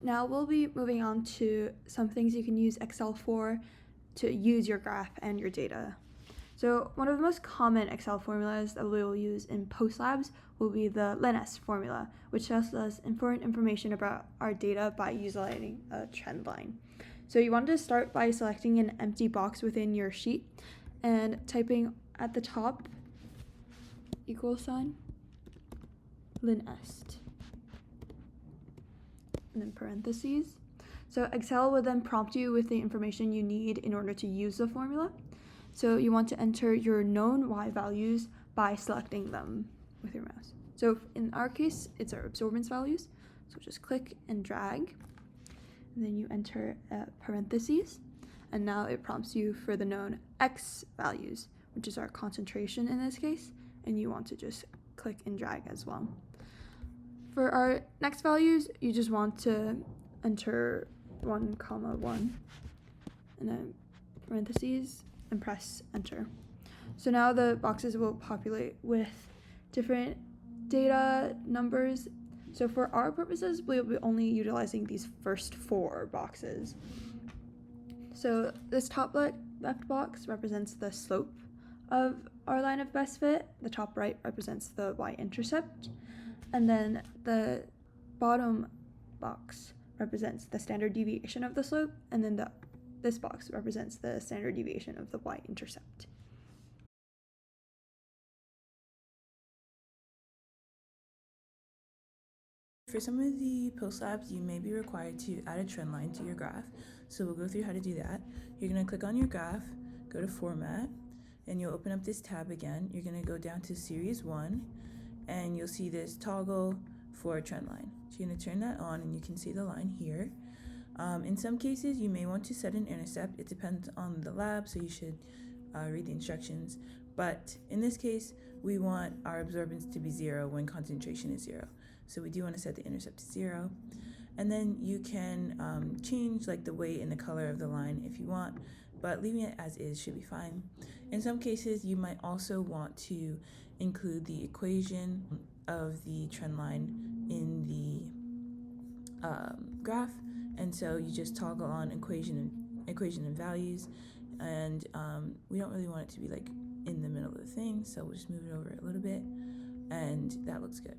Now we'll be moving on to some things you can use Excel for to use your graph and your data. So one of the most common Excel formulas that we will use in post labs will be the LINEST formula, which tells us important information about our data by utilizing a trend line. So you want to start by selecting an empty box within your sheet and typing at the top $, LINEST, and then parentheses. So Excel will then prompt you with the information you need in order to use the formula. So you want to enter your known y values by selecting them with your mouse. So in our case, it's our absorbance values. So just click and drag, and then you enter parentheses, and now it prompts you for the known x values, which is our concentration in this case, and you want to just click and drag as well. For our next values, you just want to enter 1, 1, and then parentheses, and press enter. So now the boxes will populate with different data numbers. So for our purposes, we'll be only utilizing these first 4 boxes. So this top left box represents the slope of our line of best fit. The top right represents the y-intercept. And then the bottom box represents the standard deviation of the slope, and then this box represents the standard deviation of the y-intercept. For some of the post labs, you may be required to add a trend line to your graph. So we'll go through how to do that. You're going to click on your graph, go to Format, and you'll open up this tab again. You're going to go down to Series 1, and you'll see this toggle for a trend line. So you're going to turn that on, and you can see the line here. In some cases, you may want to set an intercept. It depends on the lab, so you should read the instructions. But in this case, we want our absorbance to be 0 when concentration is 0. So we do want to set the intercept to 0. And then you can change like the weight and the color of the line if you want, but leaving it as is should be fine. In some cases, you might also want to include the equation of the trend line in the graph. And so you just toggle on equation and values, and we don't really want it to be like in the middle of the thing, so we'll just move it over a little bit, and that looks good.